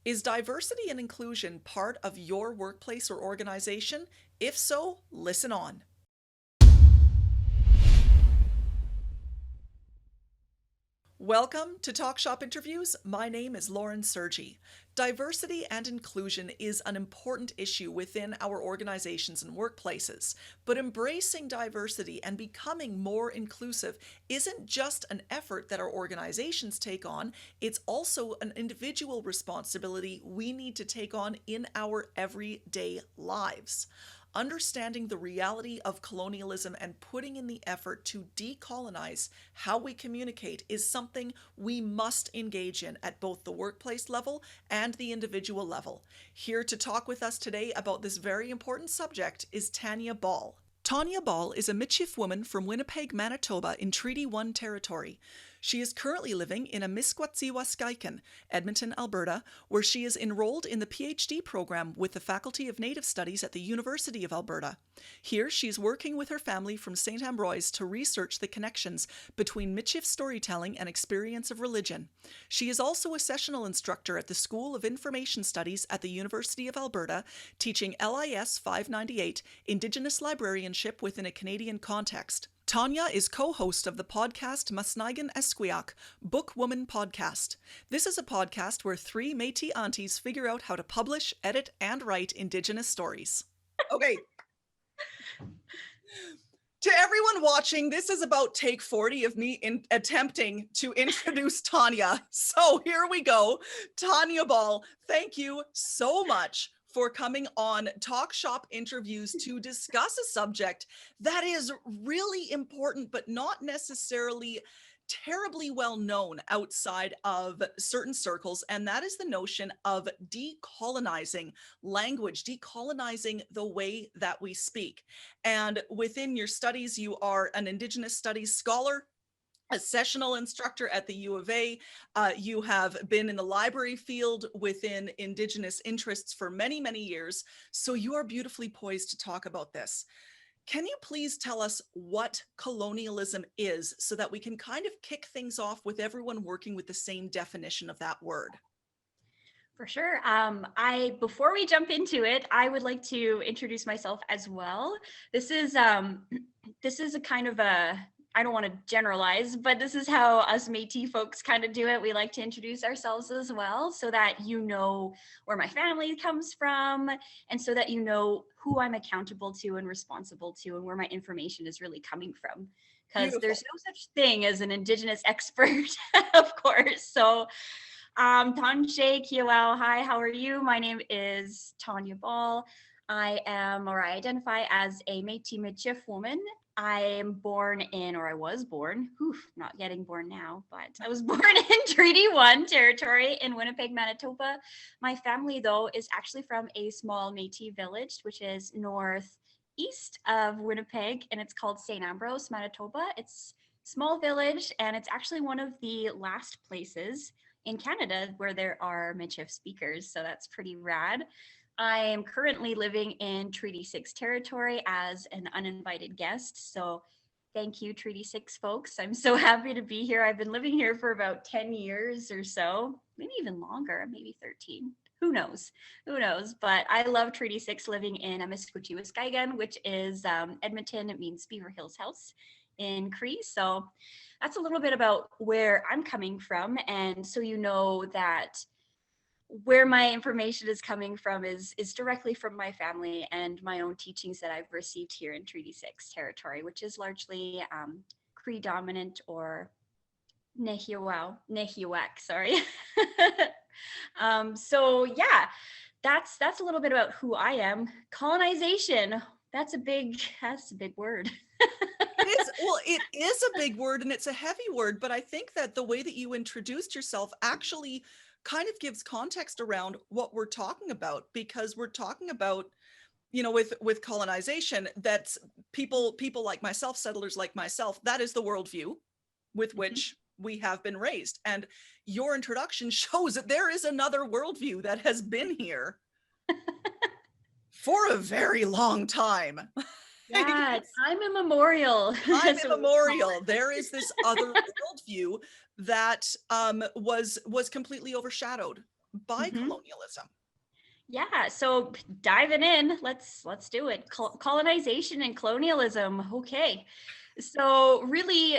Is diversity and inclusion part of your workplace or organization? If so, listen on. Welcome to Talk Shop Interviews. My name is Lauren Sergi. Diversity and inclusion is an important issue within our organizations and workplaces, but embracing diversity and becoming more inclusive isn't just an effort that our organizations take on, it's also an individual responsibility we need to take on in our everyday lives. Understanding the reality of colonialism and putting in the effort to decolonize how we communicate is something we must engage in at both the workplace level and the individual level. Here to talk with us today about this very important subject is Tanya Ball. Tanya Ball is a Michif woman from Winnipeg, Manitoba in Treaty 1 territory. She is currently living in a Misquatsiwaskaikan, Edmonton, Alberta, where she is enrolled in the PhD program with the Faculty of Native Studies at the University of Alberta. Here, she's working with her family from St. Ambroise to research the connections between Michif storytelling and experience of religion. She is also a sessional instructor at the School of Information Studies at the University of Alberta, teaching LIS 598, Indigenous librarianship within a Canadian context. Tanya is co-host of the podcast Masnigan Esquiak, Book Woman Podcast. This is a podcast where three Métis aunties figure out how to publish, edit, and write Indigenous stories. Okay. To everyone watching, this is about take 40 of me attempting to introduce Tanya. So here we go. Tanya Ball, thank you so much for coming on Talk Shop Interviews to discuss a subject that is really important, but not necessarily terribly well known outside of certain circles, and that is the notion of decolonizing language, decolonizing the way that we speak. And within your studies, you are an Indigenous studies scholar, a sessional instructor at the U of A. You have been in the library field within Indigenous interests for many, many years. So you are beautifully poised to talk about this. Can you please tell us what colonialism is so that we can kind of kick things off with everyone working with the same definition of that word? For sure. Before we jump into it, I would like to introduce myself as well. This is a kind of I don't want to generalize, but this is how us Métis folks kind of do it. We like to introduce ourselves as well so that you know where my family comes from and so that you know who I'm accountable to and responsible to and where my information is really coming from. Because there's no such thing as an Indigenous expert, of course. So Tanshe Kiawao, hi, how are you? My name is Tanya Ball. I identify as a Métis Michif woman. I was born, not getting born now, but I was born in Treaty 1 territory in Winnipeg, Manitoba. My family, though, is actually from a small Métis village, which is northeast of Winnipeg, and it's called St. Ambrose, Manitoba. It's a small village, and it's actually one of the last places in Canada where there are Michif speakers, so that's pretty rad. I am currently living in Treaty 6 territory as an uninvited guest, so thank you, Treaty 6 folks. I'm so happy to be here. I've been living here for about 10 years or so, maybe even longer, maybe 13. Who knows? But I love Treaty 6 living in Misquatsiwaskaikan, which is Edmonton. It means Beaver Hills House in Cree. So that's a little bit about where I'm coming from. And so you know that where my information is coming from is directly from my family and my own teachings that I've received here in Treaty 6 territory, which is largely Cree dominant or Nehiwak, sorry. So yeah, that's a little bit about who I am. Colonization, that's a big word. It is a big word and it's a heavy word, but I think that the way that you introduced yourself actually kind of gives context around what we're talking about, because we're talking about, with colonization, that's people like myself, settlers like myself, that is the worldview with which we have been raised. And your introduction shows that there is another worldview that has been here for a very long time. Yeah, time immemorial. Time immemorial. There is this other worldview that was completely overshadowed by Mhm. colonialism? Yeah, so diving in, let's do it. Colonization and colonialism. Okay. So really,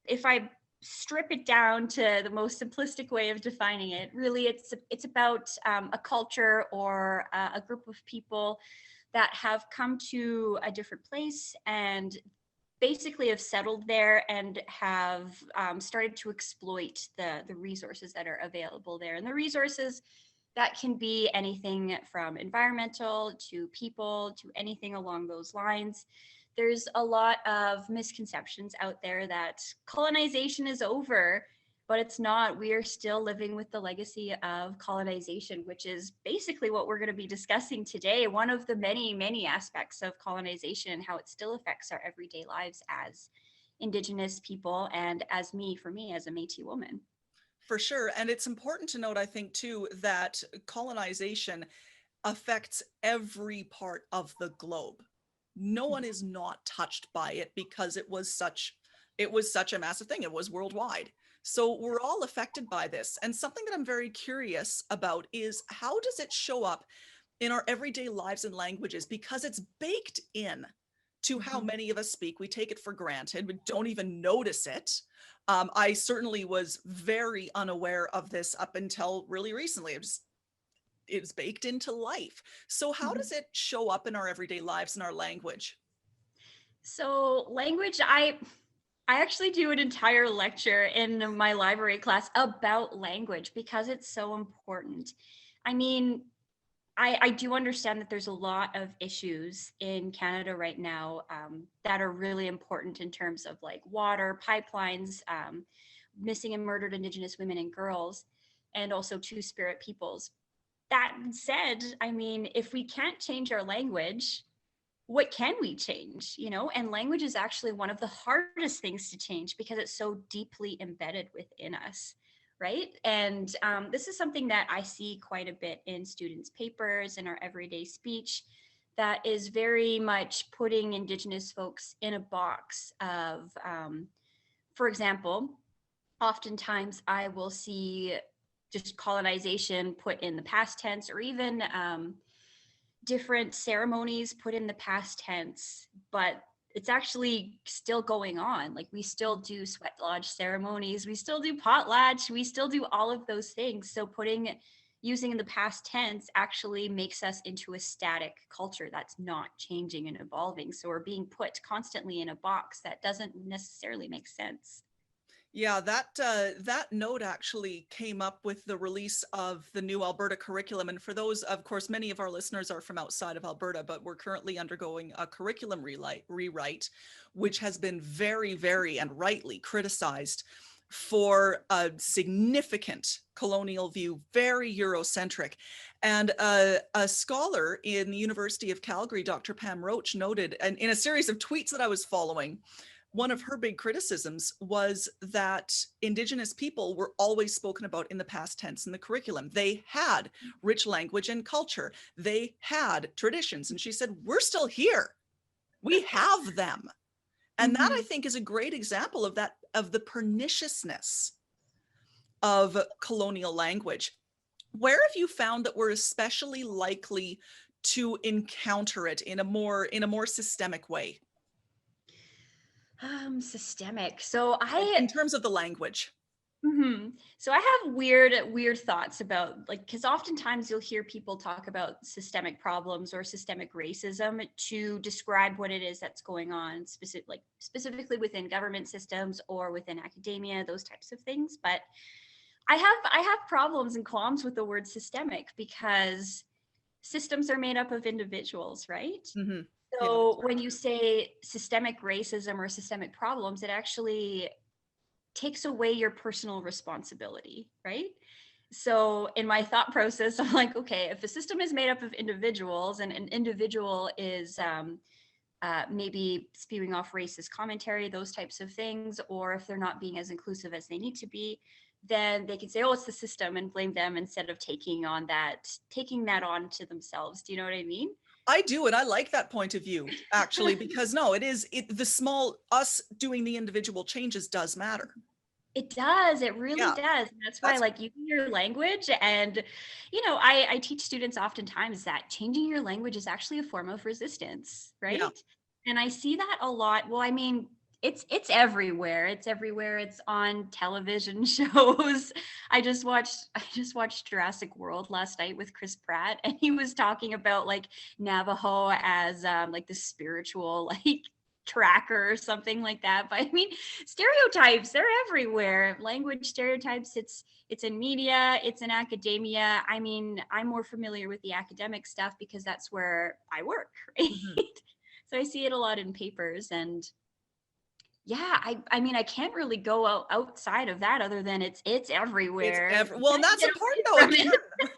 if I strip it down to the most simplistic way of defining it, really it's about a culture or a group of people that have come to a different place and basically have settled there and have started to exploit the resources that are available there. And the resources that can be anything from environmental to people to anything along those lines. There's a lot of misconceptions out there that colonization is over, but it's not. We are still living with the legacy of colonization, which is basically what we're going to be discussing today. One of the many, many aspects of colonization and how it still affects our everyday lives as Indigenous people and as for me, as a Métis woman. For sure. And it's important to note, I think, too, that colonization affects every part of the globe. No one is not touched by it because it was such a massive thing. It was worldwide. So we're all affected by this. And something that I'm very curious about is, how does it show up in our everyday lives and languages? Because it's baked in to how Mhm. many of us speak. We take it for granted. We don't even notice it. I certainly was very unaware of this up until really recently. It's baked into life. So how Mhm. does it show up in our everyday lives and our language? So language, I actually do an entire lecture in my library class about language because it's so important. I mean, I do understand that there's a lot of issues in Canada right now that are really important in terms of like water, pipelines, missing and murdered Indigenous women and girls, and also Two-Spirit peoples. That said, I mean, if we can't change our language, what can we change, and language is actually one of the hardest things to change because it's so deeply embedded within us, right? And this is something that I see quite a bit in students papers and our everyday speech, that is very much putting Indigenous folks in a box of for example, oftentimes I will see just colonization put in the past tense, or even different ceremonies put in the past tense, but it's actually still going on. Like, we still do sweat lodge ceremonies, we still do potlatch, we still do all of those things. So using in the past tense actually makes us into a static culture that's not changing and evolving. So we're being put constantly in a box that doesn't necessarily make sense. Yeah, that note actually came up with the release of the new Alberta curriculum. And for those, of course, many of our listeners are from outside of Alberta, but we're currently undergoing a curriculum rewrite, which has been very, very and rightly criticized for a significant colonial view, very Eurocentric. And a scholar in the University of Calgary, Dr. Pam Roach, noted, and in a series of tweets that I was following, one of her big criticisms was that Indigenous people were always spoken about in the past tense in the curriculum. They had rich language and culture. They had traditions. And she said, we're still here. We have them. And that, I Mm-hmm. think, is a great example of that, of the perniciousness of colonial language. Where have you found that we're especially likely to encounter it in a more systemic way? Systemic. So In terms of the language. Mhm. So I have weird thoughts about, like, because oftentimes you'll hear people talk about systemic problems or systemic racism to describe what it is that's going on, specifically within government systems or within academia, those types of things. But I have problems and qualms with the word systemic because systems are made up of individuals, right? Mm-hmm. Yeah, that's So very when you true. say systemic racism or systemic problems, it actually takes away your personal responsibility, right? So in my thought process, I'm like, okay, if a system is made up of individuals and an individual is maybe spewing off racist commentary, those types of things, or if they're not being as inclusive as they need to be, then they can say, oh, it's the system, and blame them instead of taking that on to themselves. Do you know what I mean? I do, and I like that point of view, actually, because no, it is the small us doing the individual changes does matter. It does. It really Yeah, does. And that's why, that's like, using your language, and, I teach students oftentimes that changing your language is actually a form of resistance, yeah. right? And I see that a lot. Well, I mean, it's everywhere. It's everywhere. It's on television shows. I just watched Jurassic World last night with Chris Pratt, and he was talking about like Navajo as like the spiritual like tracker or something like that. But I mean, stereotypes, they're everywhere. Language stereotypes, it's in media, it's in academia. I mean, I'm more familiar with the academic stuff because that's where I work, right? Mhm. So I see it a lot in papers. And yeah, I mean, I can't really go outside of that other than it's It's everywhere. You well, and can't that's get important away though. from Again, it.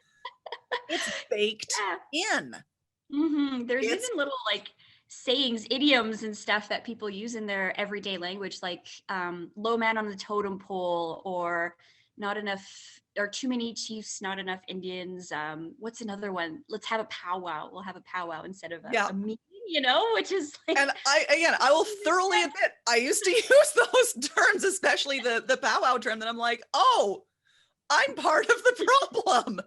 it's baked Yeah. in. There's even It's little like sayings, idioms, and stuff that people use in their everyday language, like low man on the totem pole, or not enough, or too many chiefs, not enough Indians. What's another one? Let's have a powwow. We'll have a powwow instead of yeah. a meeting, which is like, And I will thoroughly admit, I used to use those terms, especially the powwow term. That I'm like, oh, I'm part of the problem.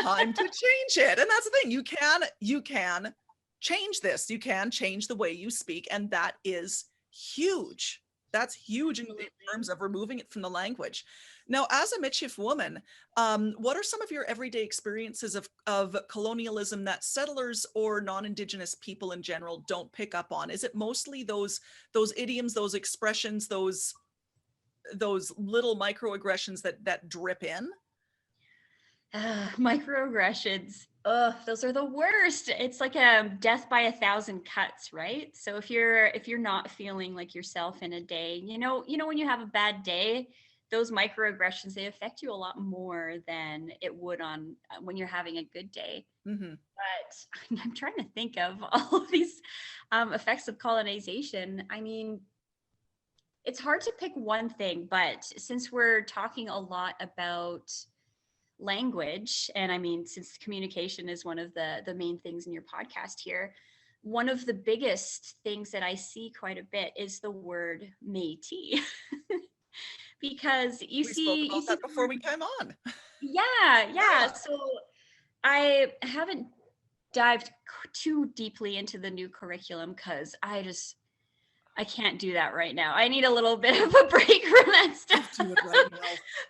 Time to change it. And that's the thing. You can change this. You can change the way you speak, and that is huge. That's huge in absolutely. terms of removing it from the language. Now, as a Michif woman, what are some of your everyday experiences of colonialism that settlers or non-Indigenous people in general don't pick up on? Is it mostly those idioms, those expressions, those little microaggressions that drip in? Microaggressions. Ugh, those are the worst. It's like a death by a thousand cuts, right? So if you're not feeling like yourself in a day, when you have a bad day, those microaggressions, they affect you a lot more than it would on when you're having a good day. Hmm. But I'm trying to think of all of these effects of colonization. I mean, it's hard to pick one thing, but since we're talking a lot about language, and I mean, since communication is one of the main things in your podcast here, one of the biggest things that I see quite a bit is the word métis. Because you We spoke see you about see that the before word, we came on. yeah. Yeah. So I haven't dived too deeply into the new curriculum because I can't do that right now. I need a little bit of a break from that I'll stuff. do it right now.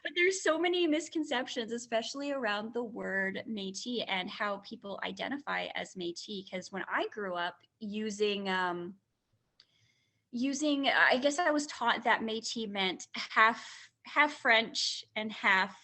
But there's so many misconceptions, especially around the word Métis and how people identify as Métis. Because when I grew up using, I guess I was taught that Métis meant half French and half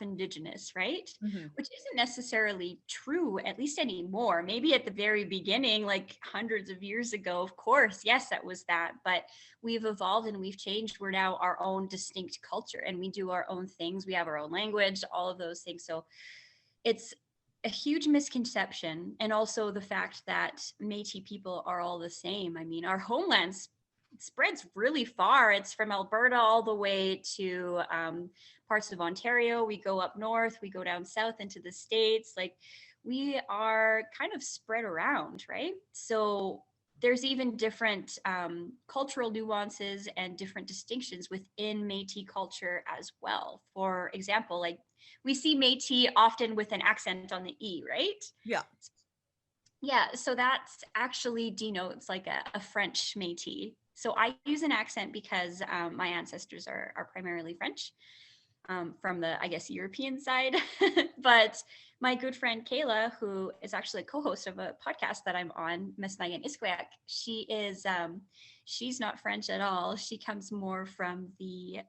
Indigenous, right? Hmm. Which isn't necessarily true, at least anymore. Maybe at the very beginning, like hundreds of years ago, of course, yes, that was that. But we've evolved and we've changed. We're now our own distinct culture, and we do our own things. We have our own language, all of those things. So it's a huge misconception. And also the fact that Métis people are all the same. I mean, our homelands spreads really far. It's from Alberta all the way to parts of Ontario. We go up north, we go down south into the States. Like, we are kind of spread around, right? So there's even different cultural nuances and different distinctions within Métis culture as well. For example, like, we see Métis often with an accent on the E, right? Yeah. Yeah, so that's actually denotes like a French Métis. So I use an accent because my ancestors are primarily French, from the, I guess, European side. But my good friend Kayla, who is actually a co-host of a podcast that I'm on, Miss Megan Iskwiak, she's not French at all. She comes more from the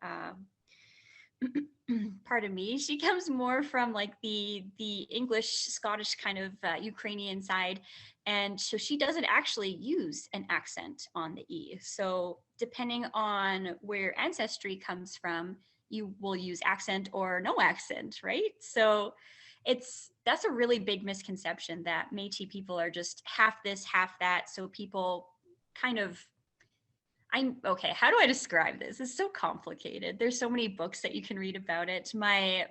pardon me, she comes more from like the English Scottish kind of Ukrainian side, and so she doesn't actually use an accent on the E. So depending on where your ancestry comes from, you will use accent or no accent, right? So that's a really big misconception that Métis people are just half this, half that. So people kind of, I'm okay. How do I describe this? It's so complicated. There's so many books that you can read about it. My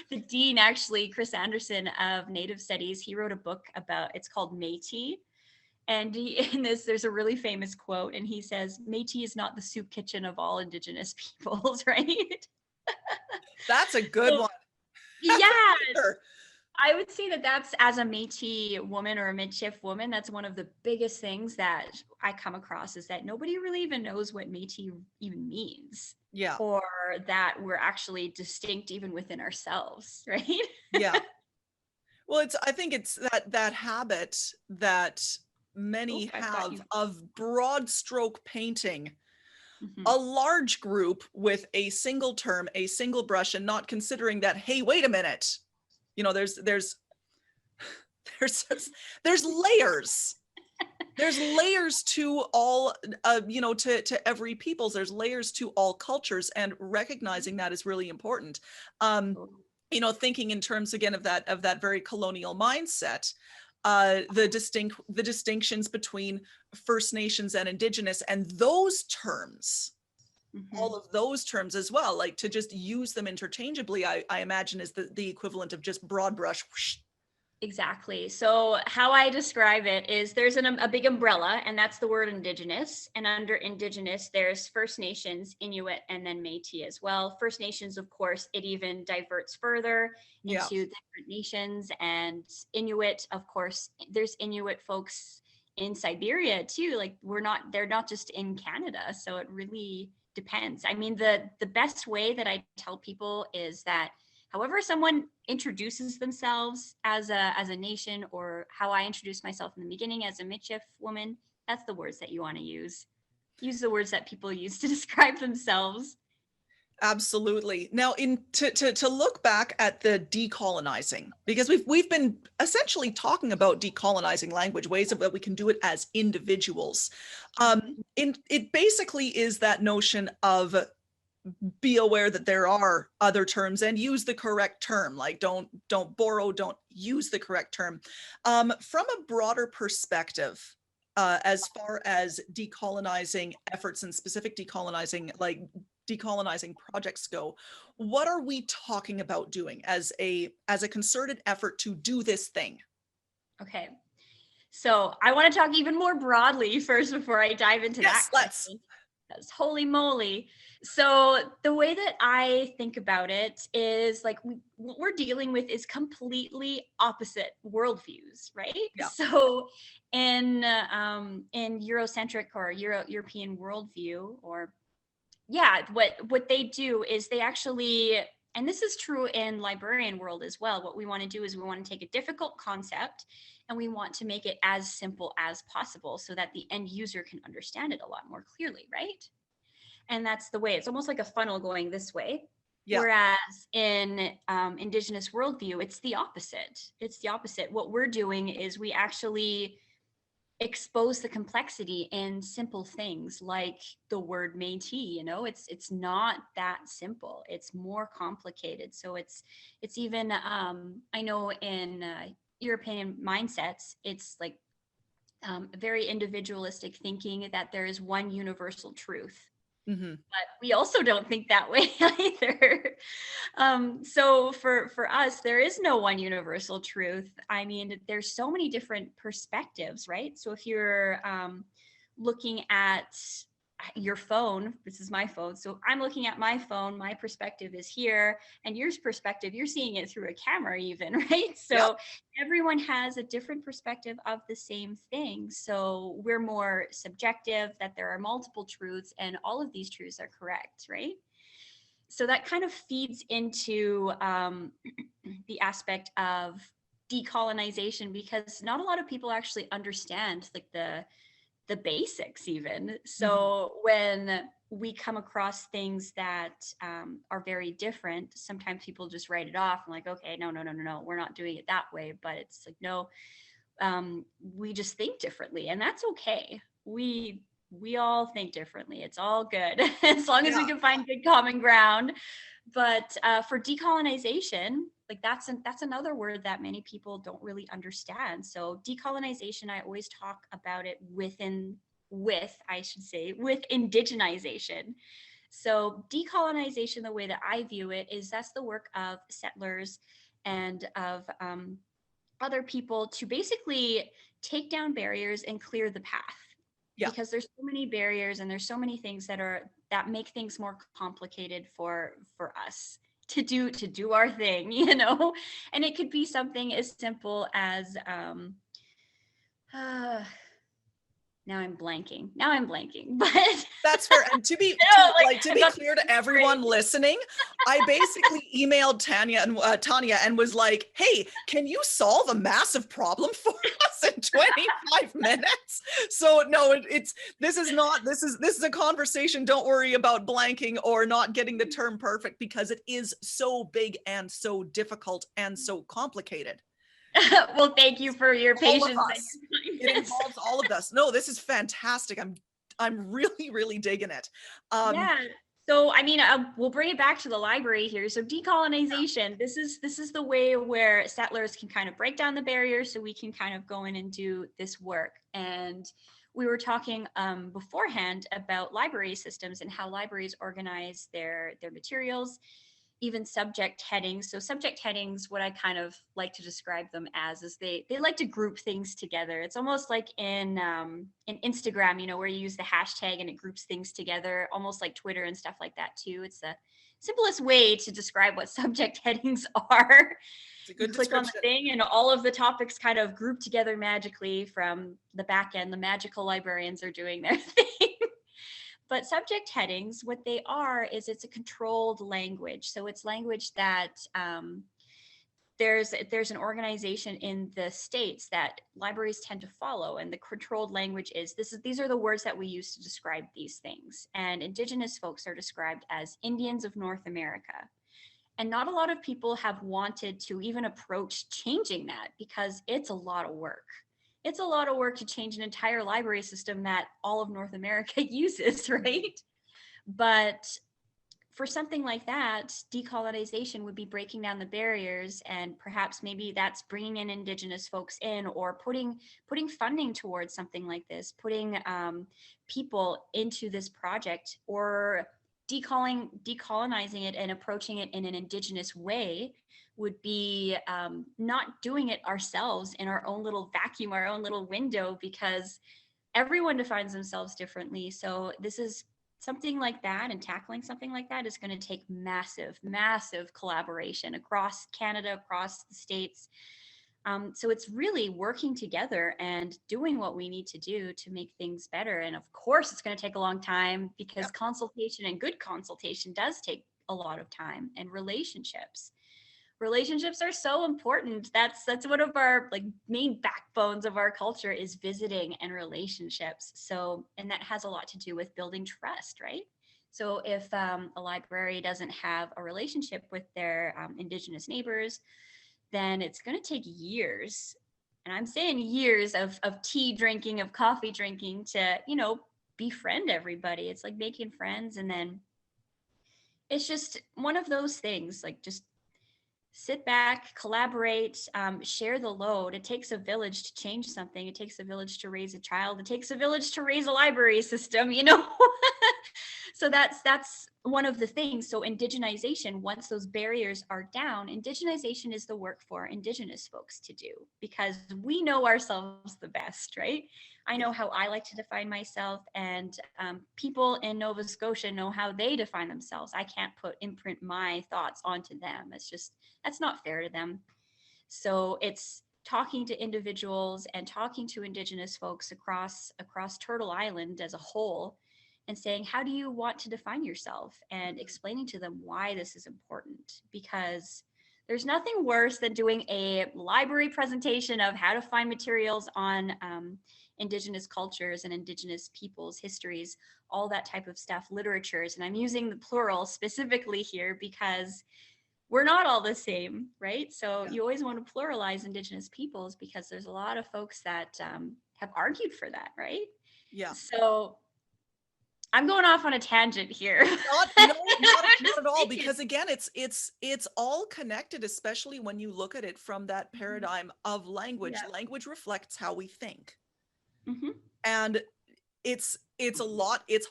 the dean, actually, Chris Anderson of Native Studies, he wrote a book about, it's called Métis, And in this, there's a really famous quote, and he says, Métis is not the soup kitchen of all Indigenous peoples, right? That's a good So, one. yeah, Sure. I would say that that's, as a Métis woman or a Michif woman, that's one of the biggest things that I come across, is that nobody really even knows what Métis even means, Yeah. or that we're actually distinct even within ourselves, right? Yeah. Well, I think it's that habit that Oh, many I've got have you. of broad stroke painting Mhm. a large group with a single term, a single brush, and not considering that, hey, wait a minute. You know, there's there's layers. There's layers to all, you know, to every people's. There's layers to all cultures, and recognizing that is really important. Oh, You know, thinking in terms again of that very colonial mindset, the distinctions between First Nations and Indigenous, and those terms, all mhm. of those terms as well, like to just use them interchangeably, I imagine is the equivalent of just broad brush. Whoosh. Exactly. So how I describe it is there's a big umbrella, and that's the word Indigenous. And under Indigenous, there's First Nations, Inuit, and then Métis as well. First Nations, of course, it even diverts further Yeah. into different nations. And Inuit, of course, there's Inuit folks in Siberia too. Like they're not just in Canada. So it really depends. I mean, the best way that I tell people is that however someone introduces themselves as a nation, or how I introduce myself in the beginning as a Michif woman, that's the words that you want to use. Use the words that people use to describe themselves. Absolutely. Now, to look back at the decolonizing, because we've been essentially talking about decolonizing language, ways that we can do it as individuals. Mhm. It basically is that notion of be aware that there are other terms and use the correct term. Like don't borrow, don't use the correct term. From a broader perspective, as far as decolonizing efforts and specific decolonizing, like decolonizing projects go, what are we talking about doing as a concerted effort to do this thing? Okay. So I want to talk even more broadly first before I dive into that Yes, let's. question. Because holy moly. So the way that I think about it is like what we're dealing with is completely opposite worldviews, right? Yeah. So in Eurocentric or European worldview, or yeah, what they do is they actually, and this is true in librarian world as well, what we want to do is we want to take a difficult concept and we want to make it as simple as possible so that the end user can understand it a lot more clearly, right? And that's the way, it's almost like a funnel going this way. Yeah. Whereas in Indigenous worldview, it's the opposite. It's the opposite. What we're doing is we actually expose the complexity in simple things like the word Métis. You know, it's not that simple, it's more complicated. So it's even I know in European mindsets, it's like very individualistic thinking that there is one universal truth, Mm-hmm. but we also don't think that way either. So for us, there is no one universal truth. I mean, there's so many different perspectives, right? So if you're looking at your phone, this is my phone. So I'm looking at my phone, my perspective is here, and your perspective, you're seeing it through a camera even, right? Yep. So everyone has a different perspective of the same thing. So we're more subjective, that there are multiple truths and all of these truths are correct, right? So that kind of feeds into the aspect of decolonization, because not a lot of people actually understand like the basics even. Mm-hmm. So when we come across things that are very different, sometimes people just write it off and like, okay, no, we're not doing it that way. But it's like, no, we just think differently, and that's okay. We all think differently. It's all good as long as we Yeah. can find good common ground. But for decolonization, like that's another word that many people don't really understand. So decolonization, I always talk about it with I should say with indigenization. So decolonization, the way that I view it, is that's the work of settlers and of other people to basically take down barriers and clear the path, Yeah. because there's so many barriers and there's so many things that make things more complicated for us to do our thing, and it could be something as simple as uh, now I'm blanking but That's fair. And to be to I've be got clear to this brain. everyone listening, I basically emailed Tanya and was like, "Hey, can you solve a massive problem for us in 25 minutes?" So no, this is a conversation. Don't worry about blanking or not getting the term perfect, because it is so big and so difficult and so complicated. Well, thank you for your All of patience and us. your It kindness. involves all of us. No, this is fantastic. I'm really, really digging it. Yeah. So, I mean, we'll bring it back to the library here. So, decolonization. This is the way where settlers can kind of break down the barriers, so we can kind of go in and do this work. And we were talking beforehand about library systems and how libraries organize their materials, even subject headings. So subject headings, what I kind of like to describe them as is they like to group things together. It's almost like in Instagram, where you use the hashtag and it groups things together, almost like Twitter and stuff like that too. It's the simplest way to describe what subject headings are. It's a You good click on the description. thing and all of the topics kind of group together magically from the back end. The magical librarians are doing their thing. But subject headings, what they are is it's a controlled language. So it's language that there's an organization in the states that libraries tend to follow, and the controlled language is these are the words that we use to describe these things. And Indigenous folks are described as Indians of North America. And not a lot of people have wanted to even approach changing that, because it's a lot of work. It's a lot of work to change an entire library system that all of North America uses, right? But for something like that, decolonization would be breaking down the barriers, and perhaps maybe that's bringing in Indigenous folks in, or putting funding towards something like this, putting people into this project, or decolonizing it and approaching it in an Indigenous way would be not doing it ourselves in our own little vacuum, our own little window, because everyone defines themselves differently. So this is something like that, and tackling something like that is going to take massive collaboration across Canada, across the states. So it's really working together and doing what we need to do to make things better. And of course, it's going to take a long time, because Yep. consultation and good consultation does take a lot of time. And relationships are so important. That's one of our like main backbones of our culture, is visiting and relationships. So, and that has a lot to do with building trust, right? So if a library doesn't have a relationship with their Indigenous neighbors, then it's going to take years, and I'm saying years of tea drinking, of coffee drinking, to befriend everybody. It's like making friends, and then it's just one of those things, like just sit back, collaborate, share the load. It takes a village to change something. It takes a village to raise a child. It takes a village to raise a library system. So that's one of the things. So indigenization, once those barriers are down, indigenization is the work for Indigenous folks to do, because we know ourselves the best, right? I Yeah. know how I like to define myself, and people in Nova Scotia know how they define themselves. I can't imprint my thoughts onto them. That's not fair to them. So it's talking to individuals and talking to Indigenous folks across Turtle Island as a whole, and saying, how do you want to define yourself, and explaining to them why this is important. Because there's nothing worse than doing a library presentation of how to find materials on Indigenous cultures and Indigenous peoples' histories, all that type of stuff, literatures. And I'm using the plural specifically here because we're not all the same, right? So Yeah. you always want to pluralize Indigenous peoples, because there's a lot of folks that have argued for that, right? Yeah. So I'm going off on a tangent here. Not no, not Just at all, thinking. because again, it's all connected, especially when you look at it from that paradigm of language. Yeah. Language reflects how we think. Hmm. And it's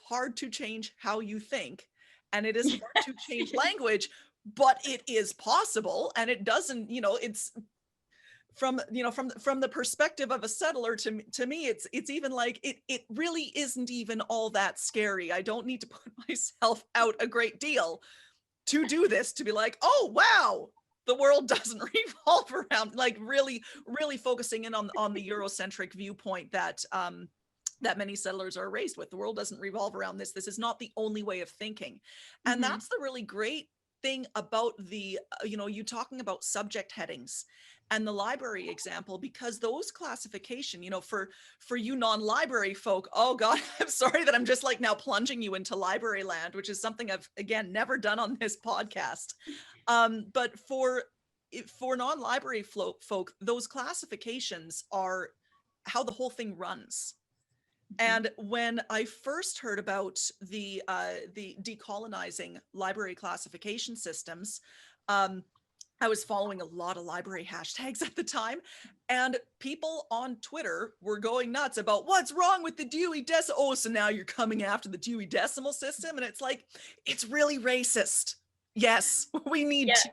hard to change how you think, and it is hard to change language, but it is possible. And it doesn't, it's from the perspective of a settler, to me it's even like it really isn't even all that scary. I don't need to put myself out a great deal to do this, to be like, oh wow, the world doesn't revolve around, like really focusing in on the Eurocentric viewpoint that that many settlers are raised with. The world doesn't revolve around this. This is not the only way of thinking. And Mm-hmm. that's the really great thing about the, you talking about subject headings and the library example, because those classification, for you non-library folk, oh God, I'm sorry that I'm just like now plunging you into library land, which is something I've, again, never done on this podcast. But for non-library folk, those classifications are how the whole thing runs. Mm-hmm. And when I first heard about the decolonizing library classification systems, um, I was following a lot of library hashtags at the time, and people on Twitter were going nuts about what's wrong with the Dewey Decimal. Oh, so now you're coming after the Dewey Decimal System, and it's like, it's really racist. Yes, we need Yeah. to.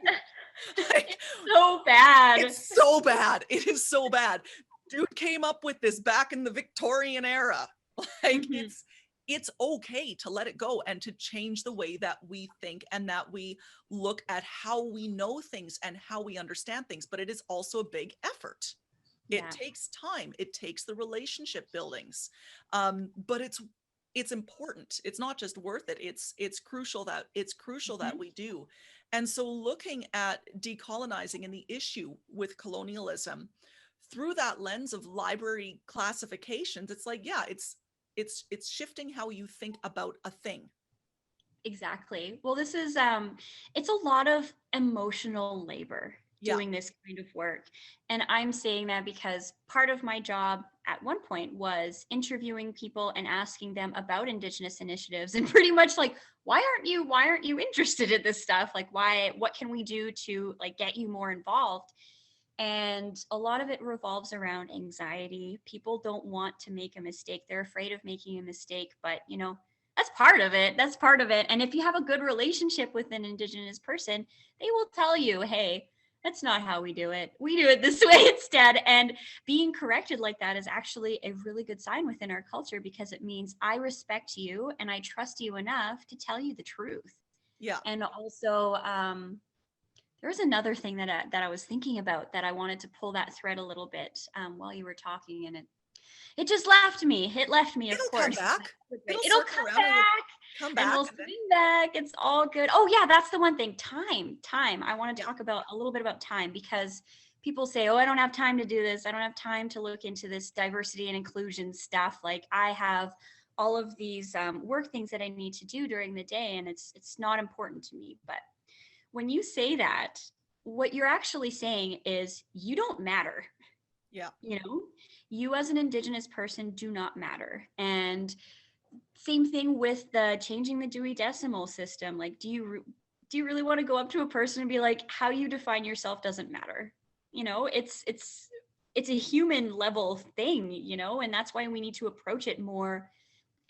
Like, It's so bad. it's so bad. It is so bad. Dude came up with this back in the Victorian era. Like, Mm-hmm. it's okay to let it go and to change the way that we think and that we look at how we know things and how we understand things. But it is also a big effort. It Yeah. takes time. It takes the relationship buildings. But it's important. It's not just worth it. It's crucial that Mm-hmm. we do. And so looking at decolonizing and the issue with colonialism through that lens of library classifications, it's like, yeah, it's shifting how you think about a thing. Exactly. Well, this is it's a lot of emotional labor Yeah. doing this kind of work. And I'm saying that because part of my job at one point was interviewing people and asking them about Indigenous initiatives and pretty much like, why aren't you interested in this stuff? Like, what can we do to like get you more involved? And a lot of it revolves around anxiety. People don't want to make a mistake. They're afraid of making a mistake, but that's part of it. That's part of it. And if you have a good relationship with an Indigenous person, they will tell you, hey, that's not how we do it. We do it this way instead. And being corrected like that is actually a really good sign within our culture because it means I respect you and I trust you enough to tell you the truth. Yeah. And also, there was another thing that I was thinking about that I wanted to pull that thread a little bit while you were talking, and it just left me. It left me, of It'll come course. back. It'll It'll circle come around and back, come and back. we'll swing back. It's all good. Oh yeah, that's the one thing. Time. I want to Yeah. talk about a little bit about time because people say, "Oh, I don't have time to do this. I don't have time to look into this diversity and inclusion stuff." Like I have all of these work things that I need to do during the day, and it's not important to me. But when you say that, what you're actually saying is you don't matter. Yeah. You know, you as an Indigenous person do not matter. And same thing with the changing the Dewey Decimal System. Like, do you really want to go up to a person and be like, how you define yourself doesn't matter? It's a human level thing, and that's why we need to approach it more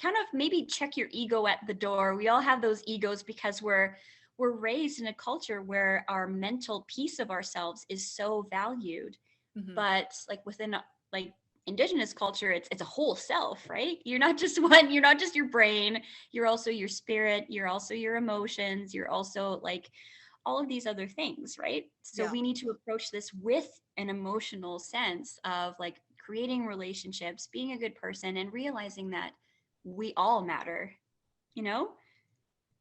kind of maybe check your ego at the door. We all have those egos because we're raised in a culture where our mental piece of ourselves is so valued. Hmm. But like within like Indigenous culture, it's a whole self, right? You're not just one, you're not just your brain, you're also your spirit, you're also your emotions, you're also like all of these other things, right? So Yeah. we need to approach this with an emotional sense of like creating relationships, being a good person, and realizing that we all matter, you know?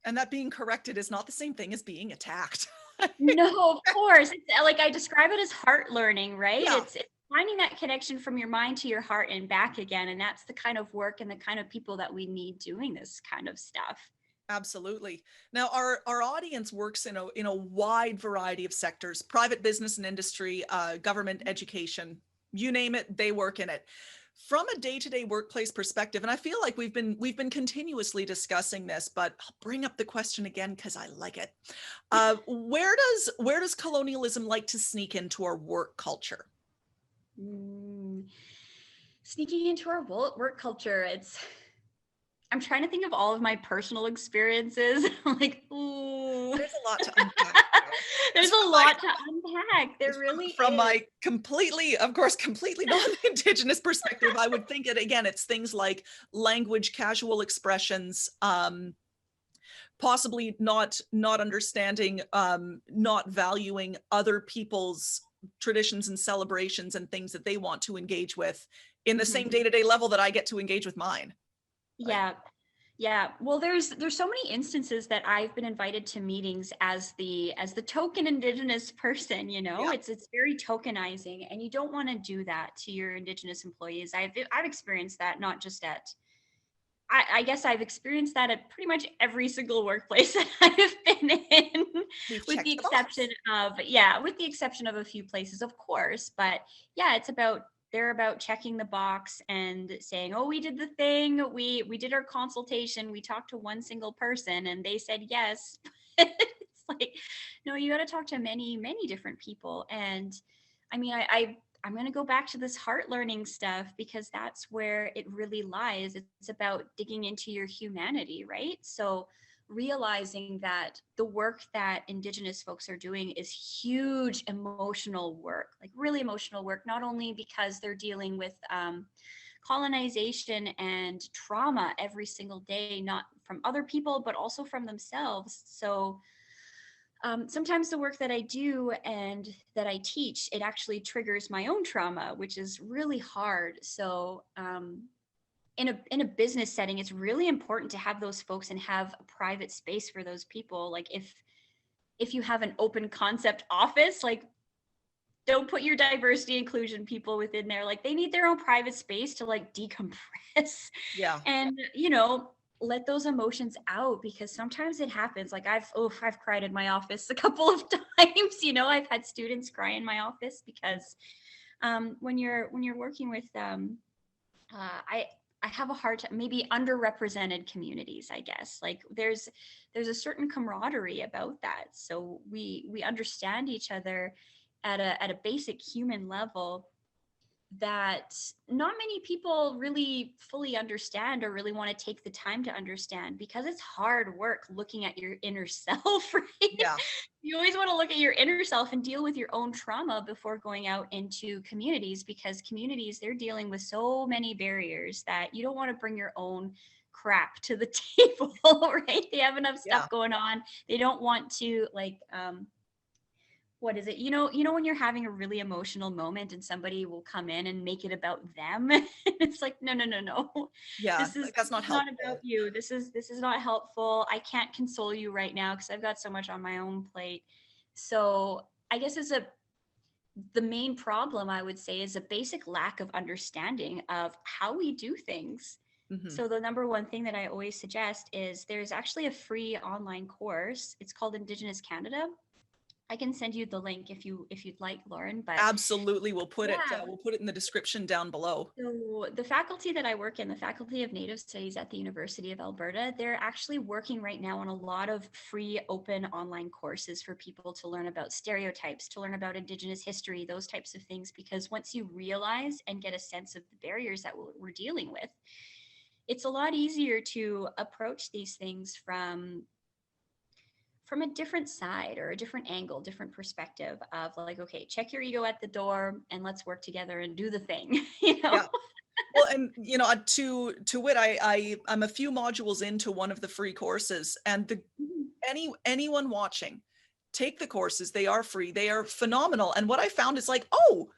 And that being corrected is not the same thing as being attacked. No, of course. It's like I describe it as heart learning, right? Yeah. It's finding that connection from your mind to your heart and back again. And that's the kind of work and the kind of people that we need doing this kind of stuff. Absolutely. Now, our audience works in a wide variety of sectors: private business and industry, government, education, you name it, they work in it. From a day-to-day workplace perspective, and I feel like we've been continuously discussing this, but I'll bring up the question again because I like it. Where does colonialism like to sneak into our work culture? Mm, Sneaking into our work culture, I'm trying to think of all of my personal experiences. Like, ooh. There's a lot to unpack There's a lot to unpack. There really from is. my completely, of course, completely non-Indigenous perspective, I would think it again, it's things like language, casual expressions, possibly not understanding, not valuing other people's traditions and celebrations and things that they want to engage with in the same Mhm. day-to-day level that I get to engage with mine. Like, Yeah. Yeah. Well, there's so many instances that I've been invited to meetings as the token Indigenous person, you know. yeah, It's very tokenizing, and you don't want to do that to your Indigenous employees. I've experienced that, not just at I guess I've experienced that at pretty much every single workplace that I've been in, we've with the checked the exception box. of, yeah, with the exception of a few places, of course. But yeah, they're about checking the box and saying, oh, we did the thing, we did our consultation, we talked to one single person and they said yes. It's like, no, you got to talk to many, many different people. And I mean, I'm going to go back to this heart learning stuff because that's where it really lies. It's about digging into your humanity, right? So realizing that the work that Indigenous folks are doing is huge emotional work, like really emotional work, not only because they're dealing with colonization and trauma every single day, not from other people, but also from themselves. So sometimes the work that I do and that I teach, it actually triggers my own trauma, which is really hard. So in a business setting, it's really important to have those folks and have a private space for those people. Like if you have an open concept office, like don't put your diversity inclusion people within there. Like they need their own private space to like decompress Yeah, and let those emotions out, because sometimes it happens. Like I've cried in my office a couple of times. I've had students cry in my office because when you're working with I have a hard time, maybe underrepresented communities, I guess. Like there's a certain camaraderie about that. So we understand each other at a basic human level that not many people really fully understand or really want to take the time to understand, because it's hard work looking at your inner self, right? yeah, You always want to look at your inner self and deal with your own trauma before going out into communities, because communities, they're dealing with so many barriers that you don't want to bring your own crap to the table, right? They have enough yeah, stuff going on. They don't want to like what is it? When you're having a really emotional moment and somebody will come in and make it about them. It's like, no, no, no, no. yeah. This is Like, that's this not is not about helpful. you. This is not helpful. I can't console you right now because I've got so much on my own plate. So I guess the main problem, I would say, is a basic lack of understanding of how we do things. Hmm. So the number one thing that I always suggest is there's actually a free online course. It's called Indigenous Canada. I can send you the link if you'd like, Lauren. But Absolutely, yeah, we'll put it in the description down below. so the faculty that I work in, the Faculty of Native Studies at the University of Alberta, they're actually working right now on a lot of free open online courses for people to learn about stereotypes, to learn about Indigenous history, those types of things. Because once you realize and get a sense of the barriers that we're dealing with, it's a lot easier to approach these things from a different side or a different angle, different perspective of like, okay, check your ego at the door and let's work together and do the thing, you know? Yeah. Well, and to wit, I'm a few modules into one of the free courses, and Mhm. anyone watching, take the courses. They are free. They are phenomenal. And what I found is like, oh,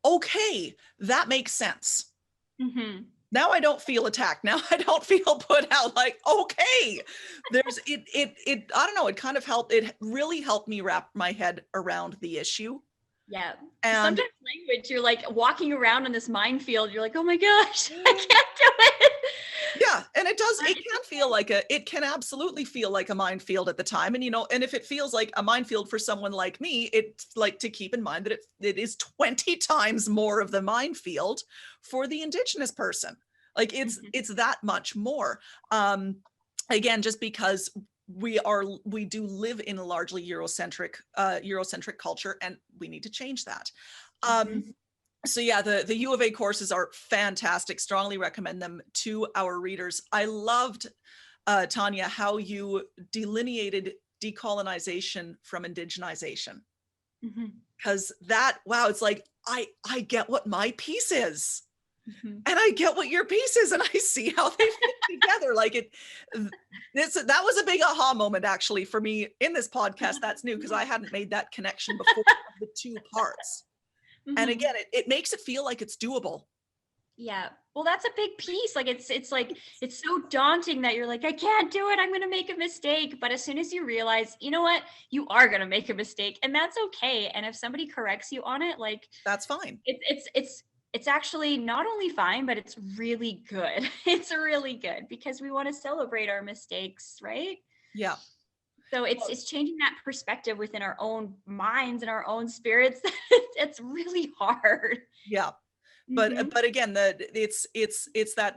okay, that makes sense. Mhm. Now I don't feel attacked. Now I don't feel put out. Like, okay, there's it. I don't know. It kind of helped. It really helped me wrap my head around the issue. Yeah. And Sometimes language, you're like walking around in this minefield. You're like, oh my gosh, I can't do it. yeah, and it It's can feel like it can absolutely feel like a minefield at the time. And and if it feels like a minefield for someone like me, it's like to keep in mind that it is 20 times more of the minefield for the Indigenous person. Like Mhm. it's that much more. Um, Again, just because we do live in a largely Eurocentric culture, and we need to change that. Um, Mhm. so yeah, the U of A courses are fantastic. Strongly recommend them to our readers. I loved, Tanya, how you decolonization from indigenization. Mm-hmm. Because wow, it's like, I get what my piece is. Mm-hmm. And I get what your piece is, and I see how they fit together. Like that was a big aha moment actually for me in this podcast. That's new because I hadn't made that connection before, the two parts. Mm-hmm. And again, it makes it feel like it's doable. Yeah. Well, that's a big piece. Like it's like, it's so daunting that you're like, I can't do it. I'm going to make a mistake. But as soon as you realize, you know what, you are going to make a mistake, and that's okay. And if somebody corrects you on it, like, that's fine. It's actually not only fine, but it's really good. It's really good because we want to celebrate our mistakes, right? Yeah. So it's changing that perspective within our own minds and our own spirits. It's really hard. Yeah. Mm-hmm. But again, it's that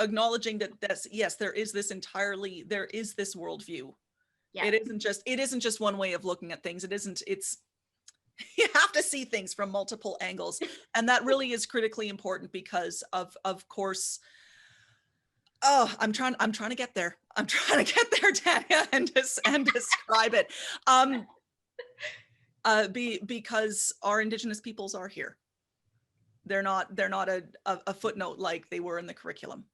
acknowledging that yes, there is this worldview. Yeah. It isn't just one way of looking at things. It's you have to see things from multiple angles, and that really is critically important because of course. Oh, I'm trying to get there. I'm trying to get there, Tanya, and describe it. Because our Indigenous peoples are here. They're not a footnote like they were in the curriculum.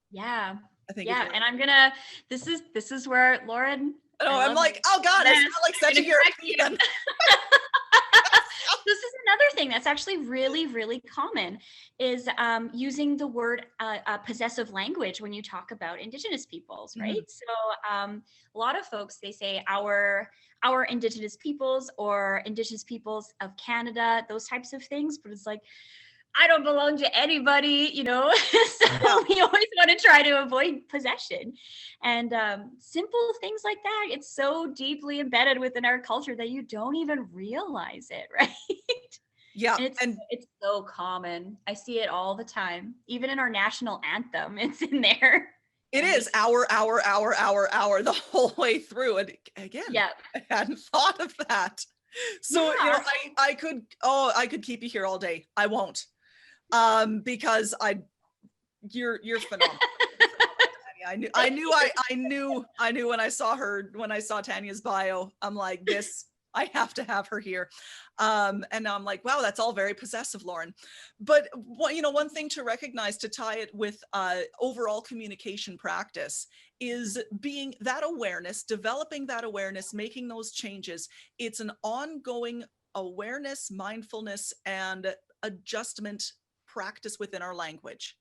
Yeah. I think. Yeah. And I'm gonna. This is where Lauren. Oh, I'm like, oh God, I sound like such a European. This is another thing that's actually really, really common is using the word possessive language when you talk about Indigenous peoples, right? Mm-hmm. So a lot of folks, they say our Indigenous peoples or Indigenous peoples of Canada, those types of things, but it's like, I don't belong to anybody, you know? So yeah. We always want to try to avoid possession. And simple things like that, it's so deeply embedded within our culture that you don't even realize it, right? Yeah. And it's so common. I see it all the time. Even in our national anthem, it's in there. It is hour, the whole way through. And again, yeah. I hadn't thought of that. So, yeah. You know, I could keep you here all day. I won't. Because you're phenomenal. I knew when I saw Tanya's bio, I'm like, this, I have to have her here. And now I'm like, wow, that's all very possessive, Lauren. But one thing to recognize, to tie it with overall communication practice, is being that awareness, developing that awareness, making those changes. It's an ongoing awareness, mindfulness, and adjustment practice within our language.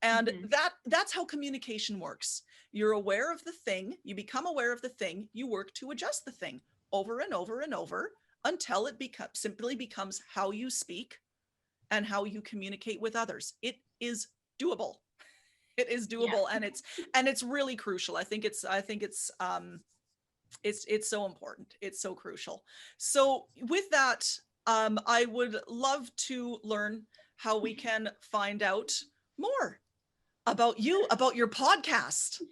And mm-hmm. that's how communication works. You're aware of the thing, you become aware of the thing, you work to adjust the thing over and over and over until it simply becomes how you speak and how you communicate with others. It is doable. It is doable. Yeah. and it's really crucial. I think it's so important. It's so crucial. So with that, I would love to learn how we can find out more about you, about your podcast,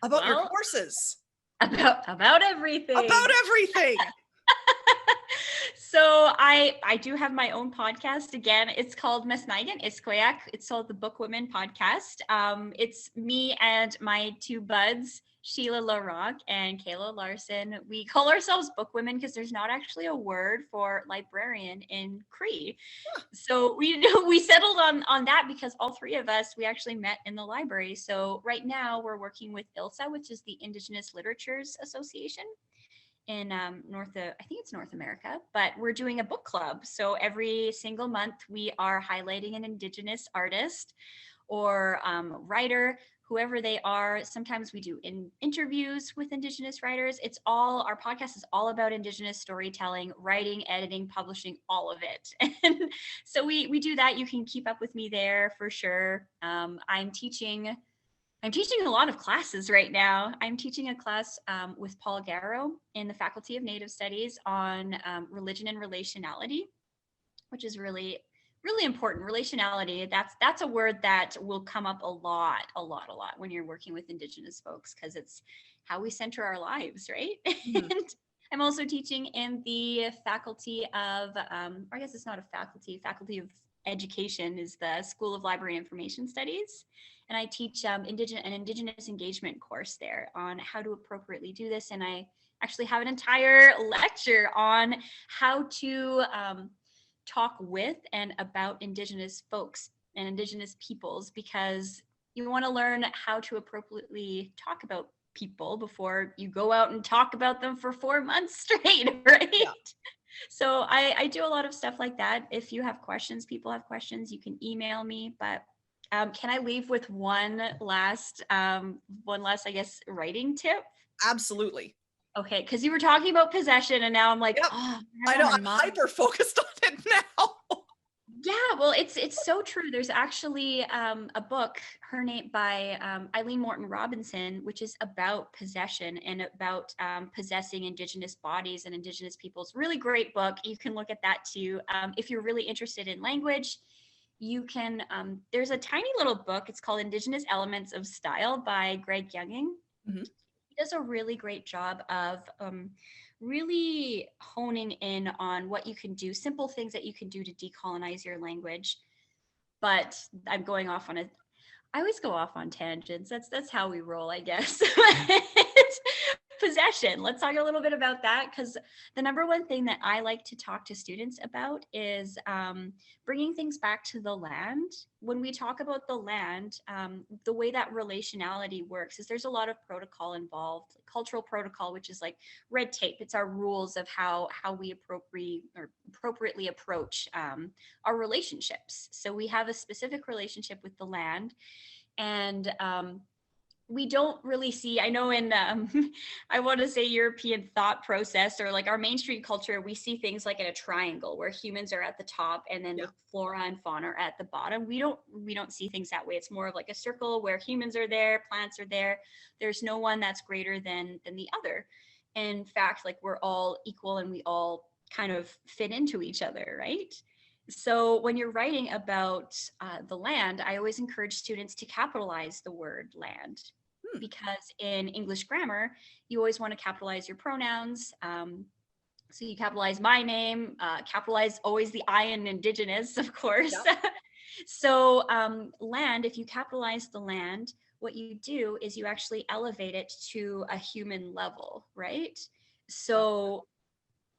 about your courses, about everything. About everything. So I do have my own podcast. Again, it's called Mesnaigan Iskoyak. It's called the Book Women Podcast. It's me and my two buds, Sheila LaRock and Kayla Larson. We call ourselves book women because there's not actually a word for librarian in Cree. Huh. So we settled on that because all three of us, we actually met in the library. So right now we're working with ILSA, which is the Indigenous Literatures Association in I think it's North America, but we're doing a book club. So every single month we are highlighting an Indigenous artist or writer, whoever they are. Sometimes we do interviews with Indigenous writers. Our podcast is all about Indigenous storytelling, writing, editing, publishing, all of it. And so we do that. You can keep up with me there for sure. I'm teaching a lot of classes right now. I'm teaching a class with Paul Garrow in the Faculty of Native Studies on religion and relationality, which is really, really important. Relationality, that's a word that will come up a lot when you're working with Indigenous folks, because it's how we center our lives, right? Mm-hmm. And I'm also teaching in the faculty of, or I guess it's not a faculty of education is the School of Library and Information Studies. And I teach an Indigenous engagement course there on how to appropriately do this. And I actually have an entire lecture on how to talk with and about Indigenous folks and Indigenous peoples, because you want to learn how to appropriately talk about people before you go out and talk about them for 4 months straight, right? Yeah. So I do a lot of stuff like that. If you have questions, people have questions, you can email me. But can I leave with one last, I guess, writing tip? Absolutely. Okay, because you were talking about possession, and now I'm like, Yep. oh, I know, my I'm mind. hyper focused on it now. Yeah, well, it's so true. There's actually a book, her name by Eileen Morton Robinson, which is about possession and about possessing Indigenous bodies and Indigenous peoples. Really great book. You can look at that too. If you're really interested in language, you can. There's a tiny little book. It's called Indigenous Elements of Style by Greg Younging. Mm-hmm. He does a really great job of really honing in on what you can do, simple things that you can do to decolonize your language. But I'm going off on I always go off on tangents. That's how we roll, I guess. Possession. Let's talk a little bit about that, because the number one thing that I like to talk to students about is bringing things back to the land. When we talk about the land, the way that relationality works is there's a lot of protocol involved, cultural protocol, which is like red tape. It's our rules of how we appropriately approach our relationships. So we have a specific relationship with the land, and we don't really see, I know in I want to say European thought process, or like our mainstream culture, we see things like in a triangle where humans are at the top and then the flora and fauna are at the bottom. We don't see things that way. It's more of like a circle where humans are there, plants are there. There's no one that's greater than the other. In fact, like we're all equal and we all kind of fit into each other, right? So when you're writing about the land, I always encourage students to capitalize the word land, because in English grammar, you always want to capitalize your pronouns. So you capitalize my name, capitalize always the I in Indigenous, of course. Yep. So land, if you capitalize the land, what you do is you actually elevate it to a human level, right? So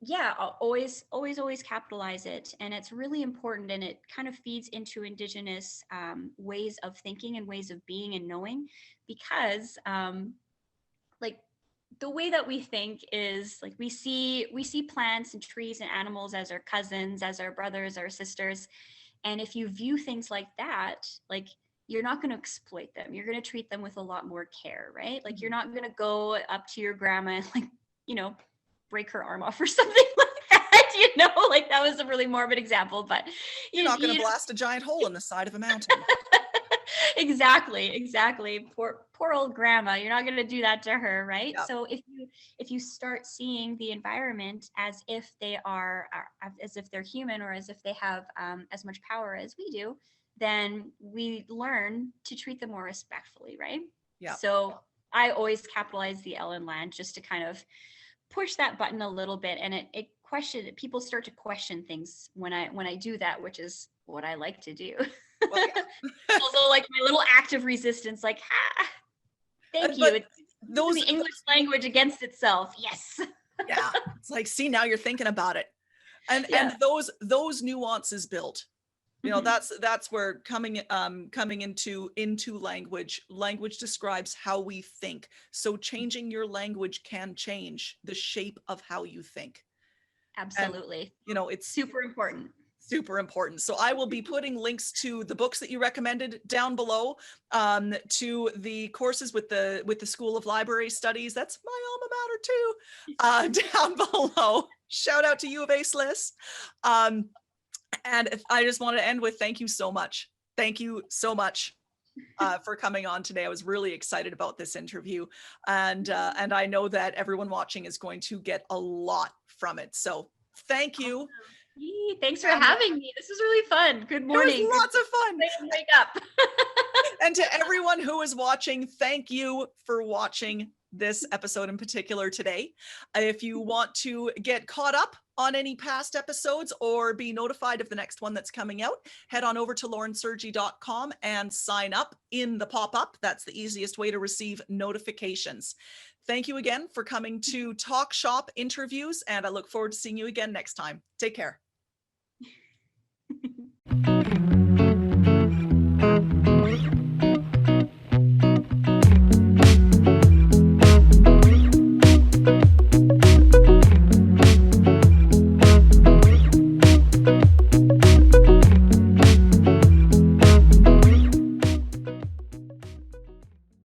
yeah, I'll always capitalize it. And it's really important, and it kind of feeds into Indigenous ways of thinking and ways of being and knowing, because like the way that we think is like we see plants and trees and animals as our cousins, as our brothers, our sisters. And if you view things like that, like you're not going to exploit them. You're going to treat them with a lot more care, right? Like you're not going to go up to your grandma and like, break her arm off or something like that, like that was a really morbid example, but you're not going to blast a giant hole in the side of a mountain. Exactly. Poor old grandma. You're not going to do that to her, right? Yep. So if you start seeing the environment as if they are, as if they're human, or as if they have as much power as we do, then we learn to treat them more respectfully, right? Yeah. So I always capitalize the L in land just to kind of push that button a little bit, and people start to question things when I do that, which is what I like to do. Well, yeah. Also, like my little act of resistance, like, thank you. It's the English language against itself. Yes. Yeah. It's like, see, now you're thinking about it. And those nuances build. That's where coming into language describes how we think. So changing your language can change the shape of how you think. Absolutely. And, it's super important. So I will be putting links to the books that you recommended down below, to the courses with the School of Library Studies. That's my alma mater too. Down below. Shout out to U of A SLIS. And I just want to end with thank you so much. Thank you so much for coming on today. I was really excited about this interview, and I know that everyone watching is going to get a lot from it. So thank you. Thanks for having me. This was really fun. Good morning. It was lots of fun. Wake up. And to everyone who is watching, thank you for watching this episode in particular today. If you want to get caught up on any past episodes or be notified of the next one that's coming out, head on over to laurensergi.com and sign up in the pop-up. That's the easiest way to receive notifications. Thank you again for coming to Talk Shop Interviews, and I look forward to seeing you again next time. Take care.